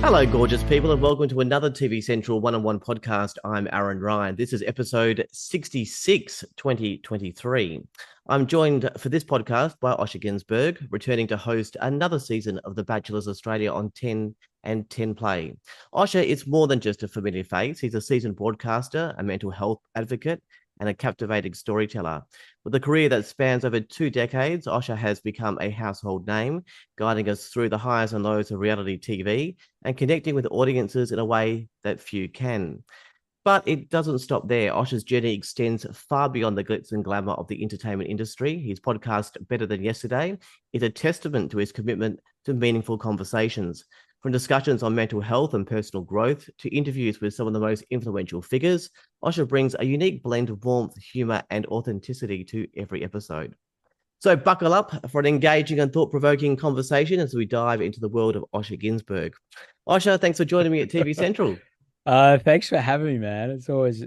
Hello, gorgeous people, and welcome to another TV Central one-on-one podcast. I'm Aaron Ryan. This is episode 66, 2023. I'm joined for this podcast by Osher Günsberg, returning to host another season of the Bachelors Australia on 10 and 10 Play. Osher is more than just a familiar face. He's a seasoned broadcaster, a mental health advocate, and a captivating storyteller. With a career that spans over 2 decades, Osher has become a household name, guiding us through the highs and lows of reality TV and connecting with audiences in a way that few can. But it doesn't stop there. Osher's journey extends far beyond the glitz and glamour of the entertainment industry. His podcast, Better Than Yesterday, is a testament to his commitment to meaningful conversations. From discussions on mental health and personal growth to interviews with some of the most influential figures, Osher brings a unique blend of warmth, humor, and authenticity to every episode. So buckle up for an engaging and thought-provoking conversation as we dive into the world of Osher Günsberg. Osher, thanks for joining me at TV Central. Thanks for having me, man. It's always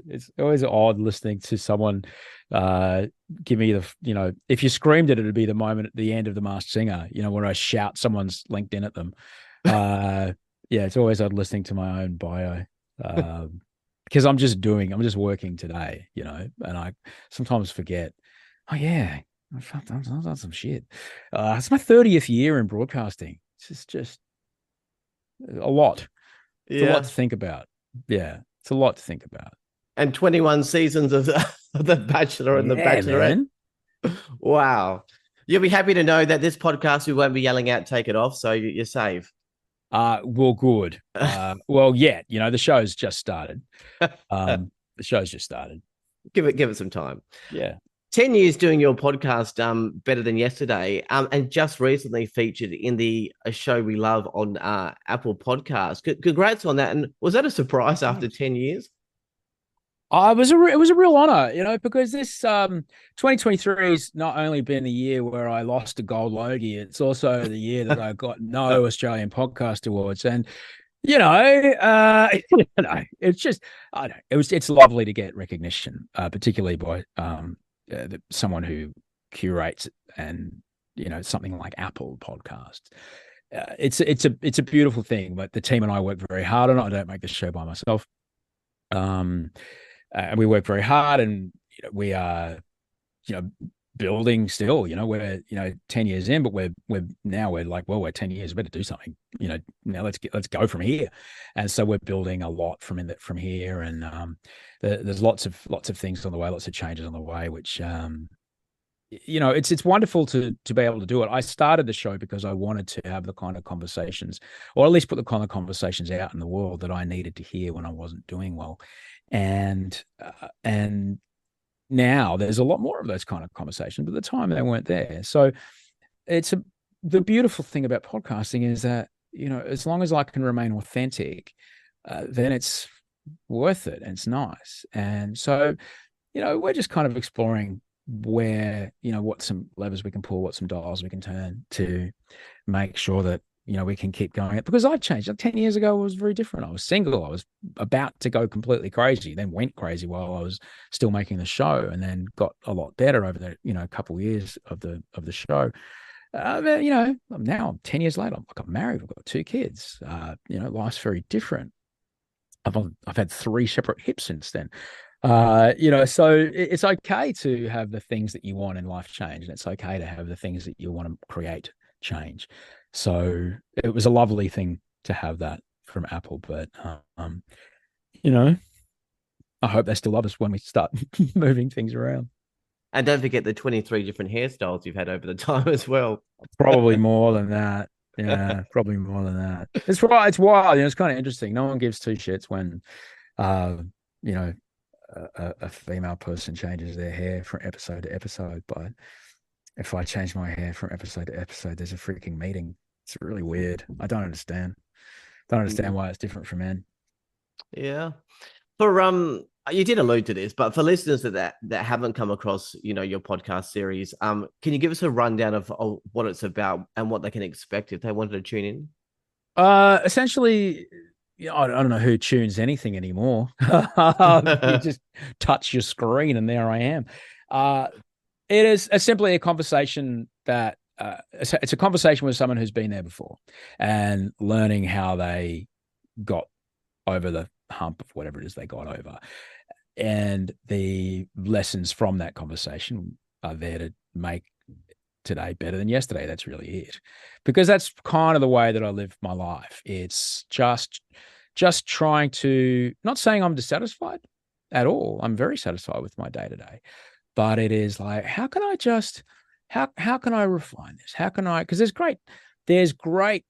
odd listening to someone give me if you screamed it, it'd be the moment at the end of The Masked Singer, where I shout someone's LinkedIn at them. It's always odd listening to my own bio. Because I'm just working today, and I sometimes forget, oh yeah, I've done some shit. It's my 30th year in broadcasting. It's just a lot. It's a lot to think about. Yeah, it's a lot to think about. And 21 seasons of the Bachelor and the Bachelorette. Man. Wow. You'll be happy to know that this podcast, we won't be yelling out, take it off. So you're safe. Well, good. The show's just started. Give it some time. Yeah. 10 years doing your podcast, Better Than Yesterday, and just recently featured in a show we love on Apple Podcasts. Congrats on that. And was that a surprise after 10 years? It was a real honor, because this 2023 has not only been the year where I lost a gold Logie, it's also the year that I got no Australian Podcast Awards. And, it's just, it's lovely to get recognition, particularly by someone who curates and, something like Apple Podcasts. It's a beautiful thing, but the team and I work very hard on it. I don't make the show by myself. And we work very hard, and we are, building still. We're 10 years in, but we're like, well, we're 10 years, we better do something. Now let's go from here, and so we're building a lot from here, and there's lots of things on the way, lots of changes on the way, which it's wonderful to be able to do it. I started the show because I wanted to have the kind of conversations, or at least put the kind of conversations out in the world that I needed to hear when I wasn't doing well. And now there's a lot more of those kind of conversations, but at the time they weren't there. So the beautiful thing about podcasting is that, as long as I can remain authentic, then it's worth it and it's nice. And so, we're just kind of exploring where, what some levers we can pull, what some dials we can turn to make sure that, we can keep going. Because I changed. 10 years ago, it was very different. I was single. I was about to go completely crazy, then went crazy while I was still making the show, and then got a lot better over the, couple of years of the show. Now I'm 10 years later. I'm married. I've got 2 kids. Life's very different. I've had 3 separate hips since then. So it's okay to have the things that you want in life change, and it's okay to have the things that you want to create change. So it was a lovely thing to have that from Apple, but I hope they still love us when we start moving things around. And don't forget the 23 different hairstyles you've had over the time as well. Probably more than that. Yeah, probably more than that. It's wild. It's kind of interesting. No one gives 2 shits when, a female person changes their hair from episode to episode. But if I change my hair from episode to episode, there's a freaking meeting. It's really weird. I don't understand. Why it's different for men. Yeah. For you did allude to this, but for listeners that haven't come across, your podcast series, can you give us a rundown of what it's about and what they can expect if they wanted to tune in? Essentially, I don't know who tunes anything anymore. You just touch your screen and there I am. It is simply a conversation that it's a conversation with someone who's been there before and learning how they got over the hump of whatever it is they got over. And the lessons from that conversation are there to make today better than yesterday. That's really it. Because that's kind of the way that I live my life. It's just trying to, not saying I'm dissatisfied at all. I'm very satisfied with my day to day. But it is like, how can I refine this? How can I, because there's great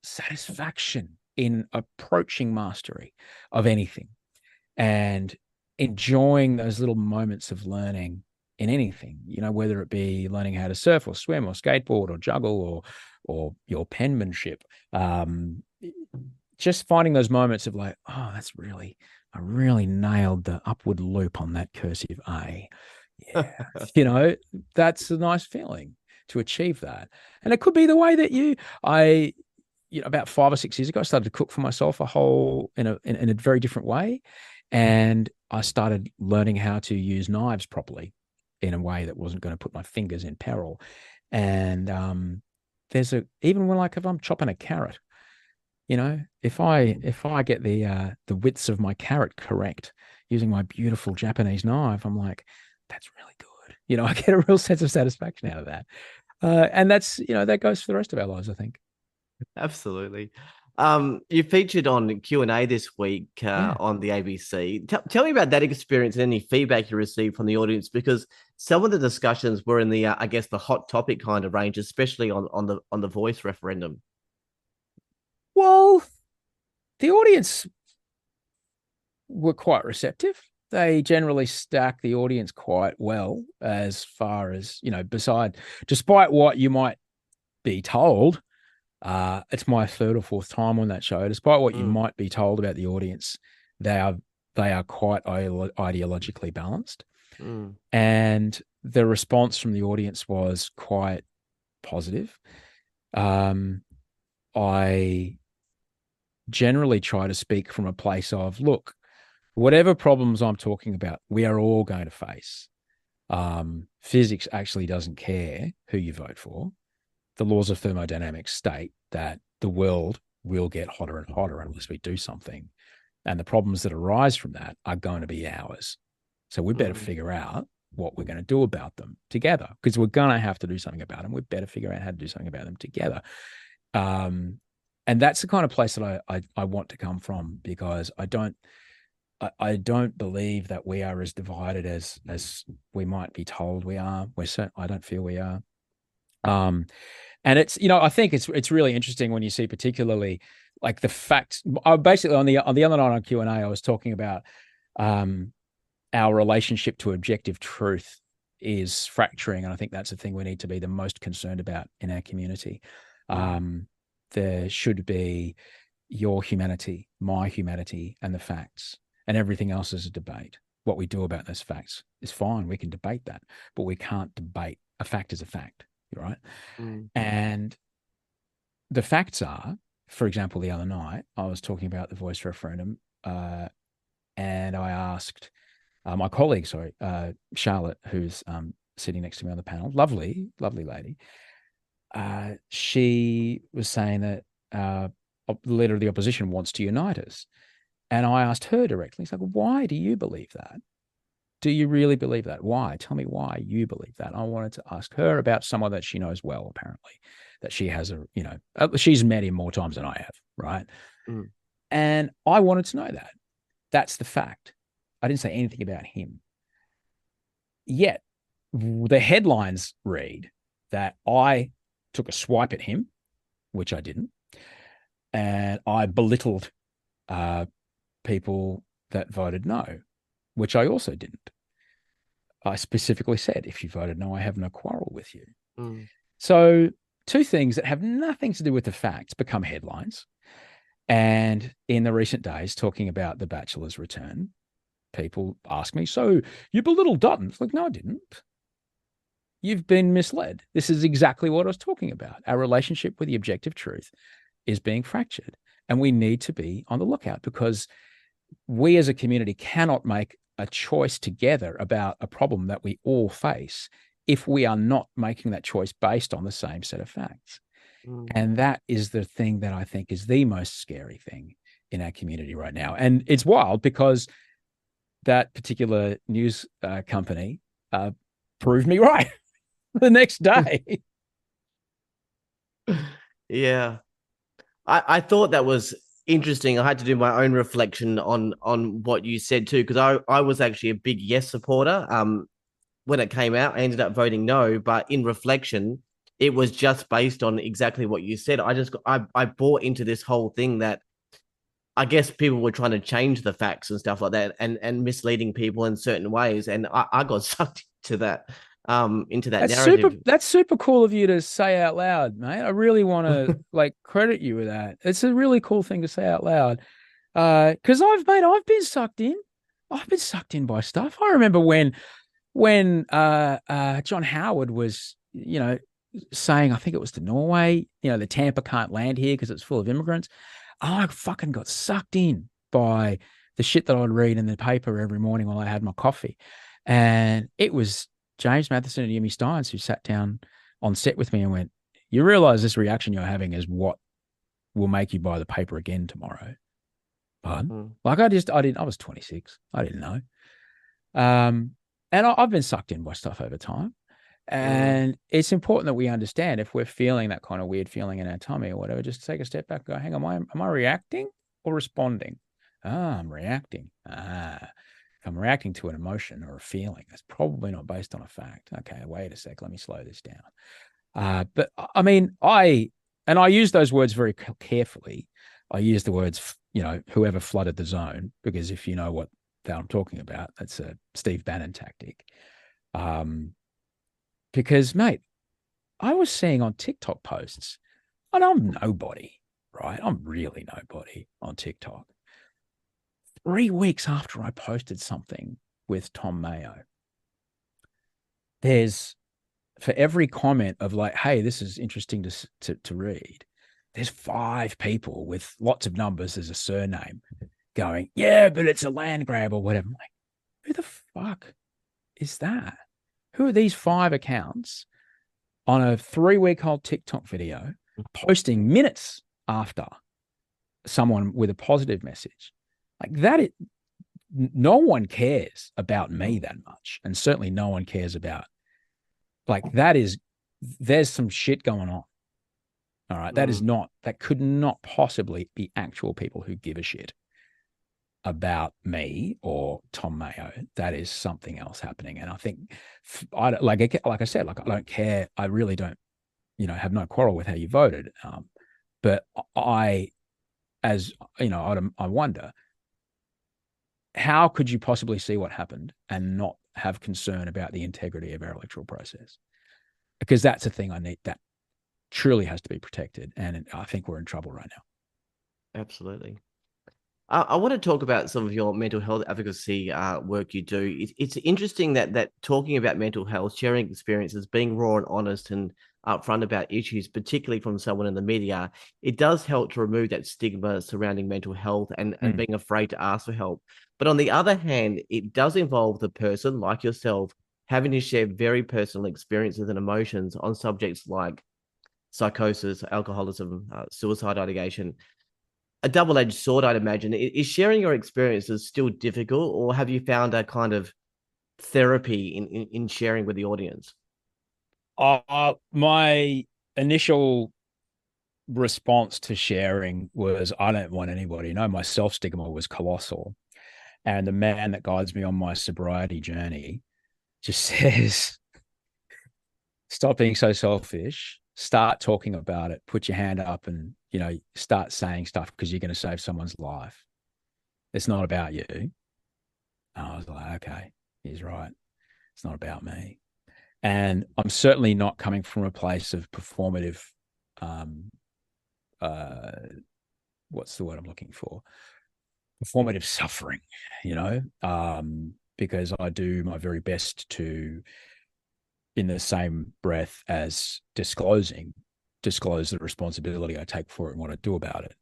satisfaction in approaching mastery of anything and enjoying those little moments of learning in anything, whether it be learning how to surf or swim or skateboard or juggle or your penmanship. Just finding those moments of like, oh, I really nailed the upward loop on that cursive A. Yeah. That's a nice feeling to achieve that. And it could be the way that about 5 or 6 years ago, I started to cook for myself in a very different way. And I started learning how to use knives properly in a way that wasn't going to put my fingers in peril. And even when if I'm chopping a carrot, if I get the widths of my carrot correct using my beautiful Japanese knife, I'm like, that's really good. I get a real sense of satisfaction out of that. And that's, that goes for the rest of our lives, I think. Absolutely. You featured on Q&A this week on the ABC. Tell me about that experience and any feedback you received from the audience, because some of the discussions were in the, I guess, the hot topic kind of range, especially on the voice referendum. Well, the audience were quite receptive. They generally stack the audience quite well as far as, despite what you might be told. It's my third or fourth time on that show. Despite what you might be told about the audience, they are quite ideologically balanced. And the response from the audience was quite positive. I generally try to speak from a place of, look, whatever problems I'm talking about, we are all going to face. Physics actually doesn't care who you vote for. The laws of thermodynamics state that the world will get hotter and hotter unless we do something. And the problems that arise from that are going to be ours. So we better figure out what we're going to do about them together, because we're going to have to do something about them. We better figure out how to do something about them together. And that's the kind of place that I want to come from, because I don't believe that we are as divided as we might be told we are. I don't feel we are. And it's, I think it's really interesting when you see particularly like the facts. Basically on the other night on Q&A, I was talking about our relationship to objective truth is fracturing. And I think that's the thing we need to be the most concerned about in our community. There should be your humanity, my humanity, and the facts, and everything else is a debate. What we do about those facts is fine. We can debate that, but we can't debate a fact as a fact, right? And the facts are, for example, the other night, I was talking about the voice referendum, and I asked my colleague, Charlotte, who's sitting next to me on the panel, lovely lady. She was saying that the leader of the opposition wants to unite us. And I asked her directly, it's like, why do you believe that? Do you really believe that? Why? Tell me why you believe that. I wanted to ask her about someone that she knows well, apparently, that she has she's met him more times than I have, right? And I wanted to know that. That's the fact. I didn't say anything about him. Yet the headlines read that I took a swipe at him, which I didn't, and I belittled people that voted no, which I also didn't. I specifically said, if you voted no, I have no quarrel with you. So two things that have nothing to do with the facts become headlines. And in the recent days, talking about the Bachelors' return, people ask me, so you belittled Dutton? It's like, no, I didn't. You've been misled. This is exactly what I was talking about. Our relationship with the objective truth is being fractured. And we need to be on the lookout, because we as a community cannot make a choice together about a problem that we all face if we are not making that choice based on the same set of facts. And that is the thing that I think is the most scary thing in our community right now. And it's wild because that particular news company proved me right the next day. Yeah. I thought that was interesting. I had to do my own reflection on what you said too, because I was actually a big yes supporter. When it came out, I ended up voting no, but in reflection, it was just based on exactly what you said. I bought into this whole thing that I guess people were trying to change the facts and stuff like that, and misleading people in certain ways, and I got sucked into that narrative. That's super cool of you to say out loud, mate. I really want to like credit you with that. It's a really cool thing to say out loud. Because I've been sucked in. I've been sucked in by stuff. I remember when John Howard was, saying, I think it was to Norway, the Tampa can't land here because it's full of immigrants. I fucking got sucked in by the shit that I'd read in the paper every morning while I had my coffee. And it was James Matheson and Yumi Steins who sat down on set with me and went, you realize this reaction you're having is what will make you buy the paper again tomorrow. But like I was 26. I didn't know. And I've been sucked in by stuff over time. And it's important that we understand if we're feeling that kind of weird feeling in our tummy or whatever, just take a step back and go, hang on, am I reacting or responding? I'm reacting. If I'm reacting to an emotion or a feeling, that's probably not based on a fact. Okay, wait a sec. Let me slow this down. But I mean, I use those words very carefully. I use the words, whoever flooded the zone, because if you know what that I'm talking about, that's a Steve Bannon tactic. Because, mate, I was seeing on TikTok posts, and I'm nobody, right? I'm really nobody on TikTok. 3 weeks after I posted something with Tom Mayo, there's, for every comment of like, hey, this is interesting to read, there's 5 people with lots of numbers as a surname going, yeah, but it's a land grab or whatever. I'm like, who the fuck is that? Who are these 5 accounts on a 3-week-old TikTok video posting minutes after someone with a positive message? Like that, no one cares about me that much. And certainly no one cares about, like, there's some shit going on. All right. That could not possibly be actual people who give a shit about me or Tom Mayo. That is something else happening. And I think, like I said, like, I don't care. I really don't, have no quarrel with how you voted. But I wonder, how could you possibly see what happened and not have concern about the integrity of our electoral process? Because that's a thing that truly has to be protected. And I think we're in trouble right now. Absolutely. I want to talk about some of your mental health advocacy work you do. It's interesting that talking about mental health, sharing experiences, being raw and honest and upfront about issues, particularly from someone in the media, it does help to remove that stigma surrounding mental health and being afraid to ask for help. But on the other hand, it does involve the person, like yourself, having to share very personal experiences and emotions on subjects like psychosis, alcoholism, suicide ideation. A double-edged sword, I'd imagine. Is sharing your experiences still difficult, or have you found a kind of therapy in sharing with the audience? My initial response to sharing was, I don't want anybody to know. My self-stigma was colossal. And the man that guides me on my sobriety journey just says, stop being so selfish, start talking about it, put your hand up and, start saying stuff because you're going to save someone's life. It's not about you. And I was like, okay, he's right. It's not about me. And I'm certainly not coming from a place of performative, what's the word I'm looking for? Performative suffering, because I do my very best to, in the same breath as disclose the responsibility I take for it and what I do about it.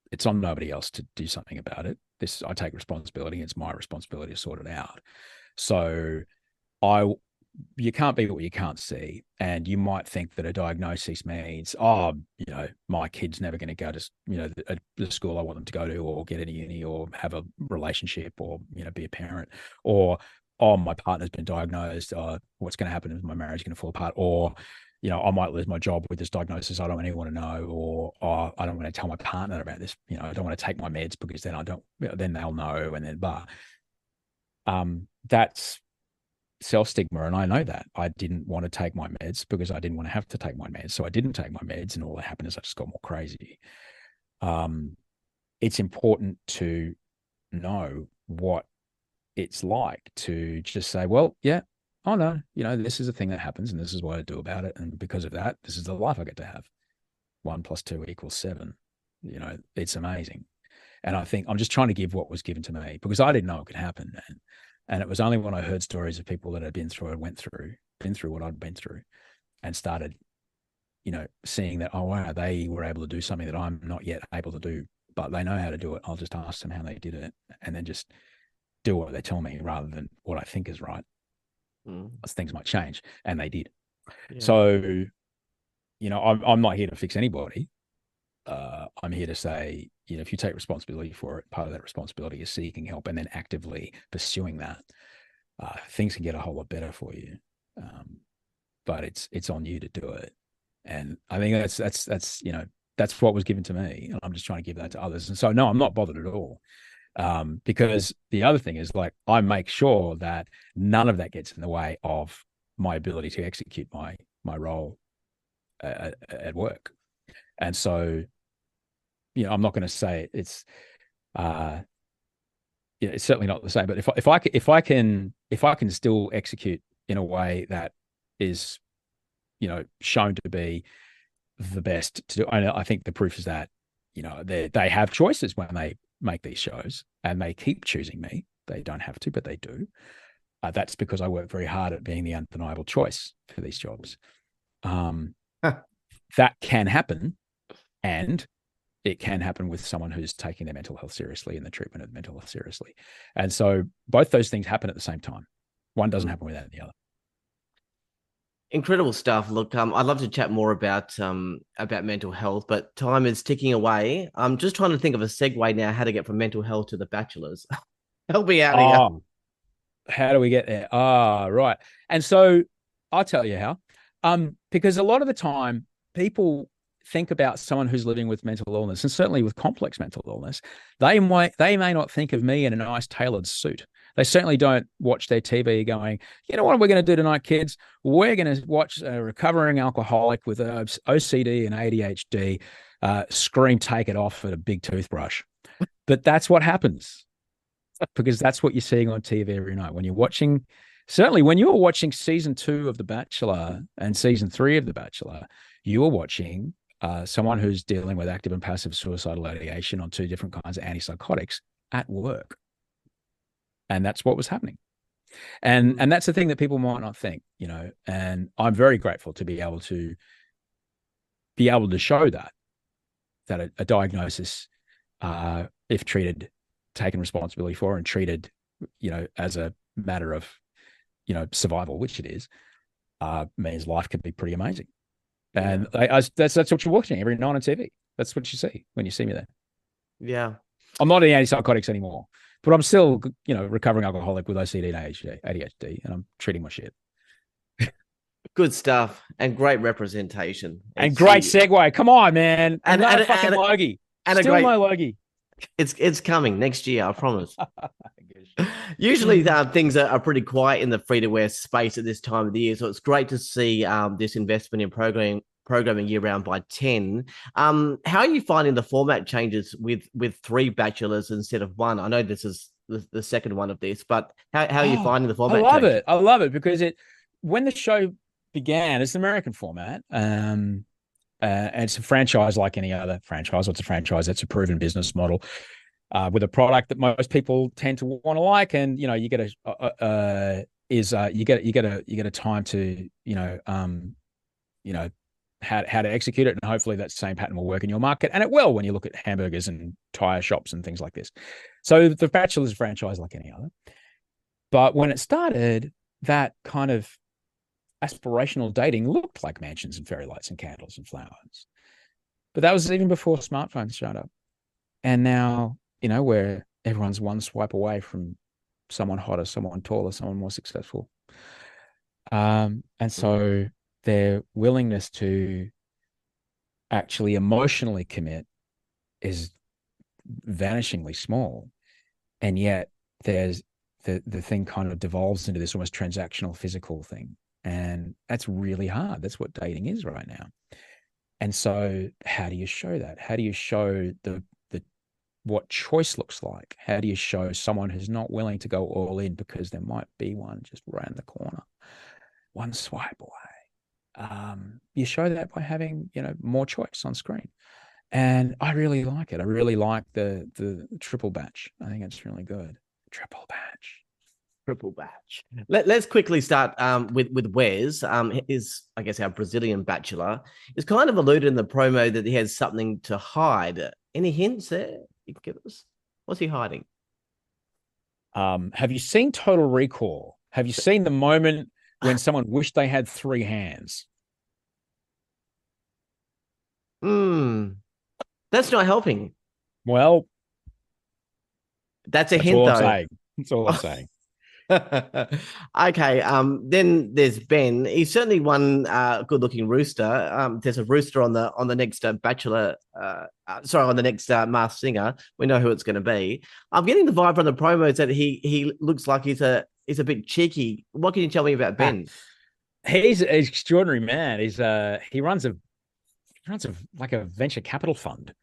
It's on nobody else to do something about it. I take responsibility. It's my responsibility to sort it out. So I you can't be what you can't see. And you might think that a diagnosis means, my kid's never going to go to, the school I want them to go to, or get into uni, or have a relationship, or, be a parent, or, my partner's been diagnosed. What's going to happen is my marriage is going to fall apart, or, I might lose my job with this diagnosis. I don't want anyone to know, or I don't want to tell my partner about this. I don't want to take my meds because then they'll know. And then, that's self-stigma. And I know that I didn't want to take my meds because I didn't want to have to take my meds. So I didn't take my meds, and all that happened is I just got more crazy. It's important to know what it's like to just say, well, yeah, oh no, this is a thing that happens and this is what I do about it. And because of that, this is the life I get to have. 1 + 2 = 7. It's amazing. And I think I'm just trying to give what was given to me, because I didn't know it could happen. And it was only when I heard stories of people that had been through what I'd been through, and started, seeing that, oh, wow, they were able to do something that I'm not yet able to do, but they know how to do it. I'll just ask them how they did it, and then just do what they tell me rather than what I think is right. Things might change, and they did. Yeah. So, I'm not here to fix anybody. I'm here to say, if you take responsibility for it, part of that responsibility is seeking help and then actively pursuing that. Things can get a whole lot better for you, but it's on you to do it. And I think that's what was given to me, and I'm just trying to give that to others. And so, no, I'm not bothered at all, because the other thing is, like, I make sure that none of that gets in the way of my ability to execute my role at work. And so, I'm not going to say it's certainly not the same. But if I can still execute in a way that is, shown to be the best to do, I think the proof is that, they have choices when they make these shows, and they keep choosing me. They don't have to, but they do. That's because I work very hard at being the undeniable choice for these jobs. That can happen. And it can happen with someone who's taking their mental health seriously and the treatment of mental health seriously. And so both those things happen at the same time. One doesn't happen without the other. Incredible stuff. Look, I'd love to chat more about mental health, but time is ticking away. I'm just trying to think of a segue now, how to get from mental health to the Bachelors. Help me out here. How do we get there? Right. And so I'll tell you how. Because a lot of the time people think about someone who's living with mental illness, and certainly with complex mental illness, they may not think of me in a nice tailored suit. They certainly don't watch their TV going, you know what we're going to do tonight, kids? We're going to watch a recovering alcoholic with OCD and ADHD scream, take it off at a big toothbrush. But that's what happens, because that's what you're seeing on TV every night. When you're watching, certainly when you were watching season 2 of The Bachelor and season 3 of The Bachelor, you were watching someone who's dealing with active and passive suicidal ideation on 2 different kinds of antipsychotics at work. And that's what was happening. And that's the thing that people might not think, and I'm very grateful to be able to show that a diagnosis, if treated, taken responsibility for, and treated, as a matter of, survival, which it is, means life can be pretty amazing. And that's what you're watching every night on TV. That's what you see when you see me there. Yeah. I'm not in antipsychotics anymore, but I'm still, recovering alcoholic with OCD and ADHD, and I'm treating my shit. Good stuff, and great representation. And great segue. Come on, man. And fucking Logie. And still no Logie. It's coming next year, I promise. Usually things are pretty quiet in the free-to-wear space at this time of the year, so it's great to see this investment in programming year-round by 10. How are you finding the format changes with 3 Bachelors instead of 1? I know this is the second one of this, but how are you finding the format changes? I love it because when the show began, it's an American format, and it's a franchise like any other franchise. It's a franchise that's a proven business model, with a product that most people tend to want to like, and you get a time to how to execute it, and hopefully that same pattern will work in your market, and it will when you look at hamburgers and tire shops and things like this. So the Bachelor's franchise like any other, but when it started, that kind of aspirational dating looked like mansions and fairy lights and candles and flowers. But that was even before smartphones showed up. And now, where everyone's one swipe away from someone hotter, someone taller, someone more successful. And so their willingness to actually emotionally commit is vanishingly small. And yet there's the thing kind of devolves into this almost transactional physical thing. And that's really hard. That's what dating is right now. And so how do you show that? How do you show the what choice looks like? How do you show someone who's not willing to go all in because there might be one just around the corner, one swipe away? You show that by having, more choice on screen. And I really like it. I really like the triple batch. I think it's really good. Triple batch. Triple batch. Let's quickly start with Wes. Is, I guess, our Brazilian bachelor is kind of alluded in the promo that he has something to hide. Any hints there you can give us? What's he hiding? Have you seen Total Recall? Have you seen the moment when someone wished they had three hands? That's not helping. Well, that's a hint, though. That's all I'm saying. Okay. Then there's Ben. He's certainly one good-looking rooster. There's a rooster on the next Bachelor. On the next Masked Singer. We know who it's going to be. I'm getting the vibe from the promos that he looks like he's a bit cheeky. What can you tell me about Ben? He's an extraordinary man. He runs a like a venture capital fund.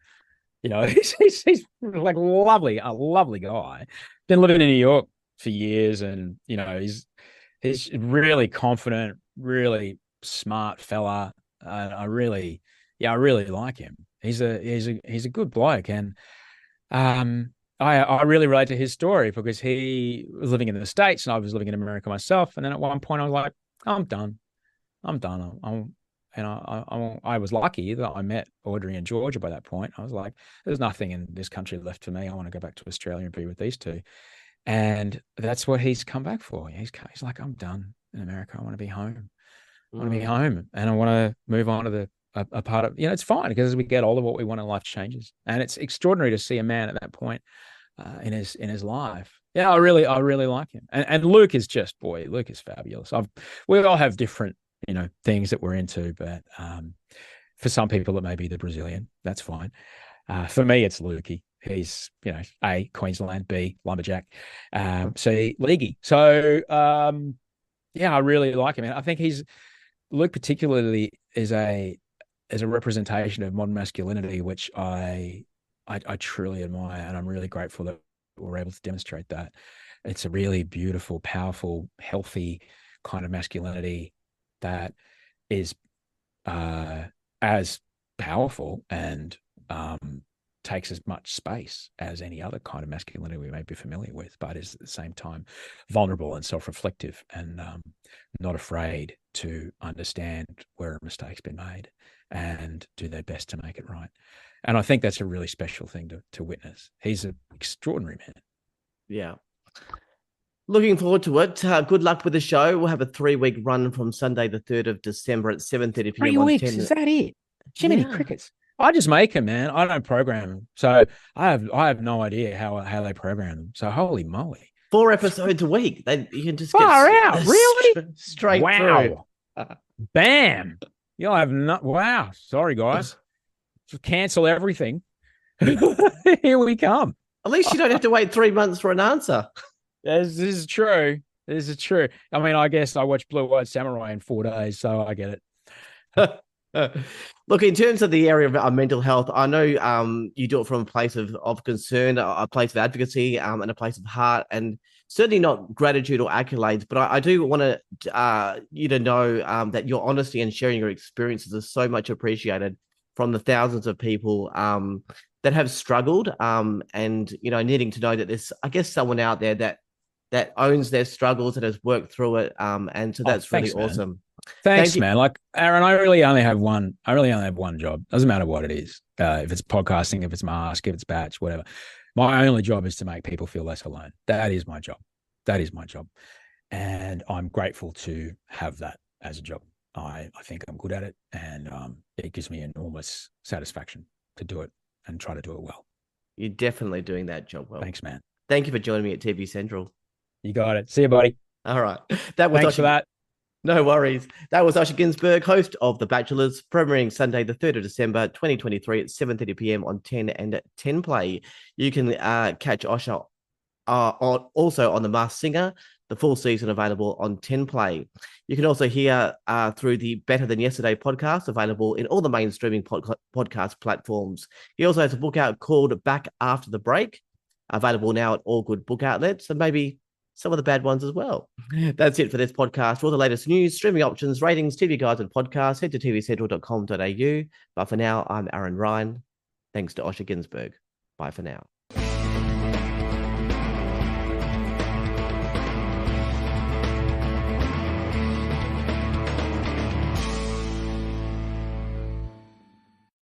He's like a lovely guy. Been living in New York for years, and he's really confident, really smart fella. I really like him. He's a good bloke, and I really relate to his story because he was living in the States and I was living in America myself. And then at one point I was like, I'm done. I was lucky that I met Audrey and Georgia by that point. I was like, there's nothing in this country left for me. I want to go back to Australia and be with these two. And that's what he's come back for. He's like, I'm done in America. I want to be home. I want to be home, and I want to move on to a part of, it's fine because as we get older, what we want in life changes. And it's extraordinary to see a man at that point in his life. Yeah, I really like him. And Luke is Luke is fabulous. We all have different, things that we're into, but for some people it may be the Brazilian. That's fine. For me, it's Lukey. He's, A, Queensland, B, lumberjack, C, leaguey. So, I really like him. And I think Luke particularly is a representation of modern masculinity, which I truly admire, and I'm really grateful that we're able to demonstrate that. It's a really beautiful, powerful, healthy kind of masculinity that is as powerful and takes as much space as any other kind of masculinity we may be familiar with, but is at the same time vulnerable and self-reflective and not afraid to understand where a mistake's been made and do their best to make it right. And I think that's a really special thing to witness. He's an extraordinary man. Yeah. Looking forward to it. Good luck with the show. We'll have a 3-week run from Sunday, the 3rd of December at 7:30 p.m. 3 weeks, is that it? Jiminy crickets. I just make them, man. I don't program them. So I have no idea how they program them. So holy moly. 4 episodes a week. You can just far out. Really? Straight through. Bam. You'll have not. Wow. Sorry, guys. Just cancel everything. Here we come. At least you don't have to wait 3 months for an answer. This is true. This is true. I mean, I guess I watched Blue White Samurai in 4 days, so I get it. Look, in terms of the area of mental health, I know you do it from a place of concern, a place of advocacy, and a place of heart, and certainly not gratitude or accolades. But I do want you to know that your honesty and sharing your experiences is so much appreciated from the thousands of people that have struggled, and needing to know that there's, I guess, someone out there that owns their struggles and has worked through it, and so that's really awesome. Thanks, man. Like Aaron, I really only have one job. Doesn't matter what it is. If it's podcasting, if it's Mask, if it's Batch, whatever. My only job is to make people feel less alone. That is my job. And I'm grateful to have that. as a job. I think I'm good at it, and it gives me enormous satisfaction to do it and try to do it well. You're definitely doing that job well. Thanks, man. Thank you for joining me at TV Central. You got it. See you, buddy. All right. That was Thanks for that. No worries. That was Osher Günsberg, host of The Bachelors, premiering Sunday, the 3rd of December, 2023 at 7:30 p.m. on 10 and 10 Play. You can catch Osher also on The Masked Singer, the full season available on 10 Play. You can also hear through the Better Than Yesterday podcast, available in all the main streaming podcast platforms. He also has a book out called Back After the Break, available now at all good book outlets, and maybe some of the bad ones as well. That's it for this podcast. For all the latest news, streaming options, ratings, TV guides, and podcasts, head to tvcentral.com.au. But for now, I'm Aaron Ryan. Thanks to Osher Günsberg. Bye for now.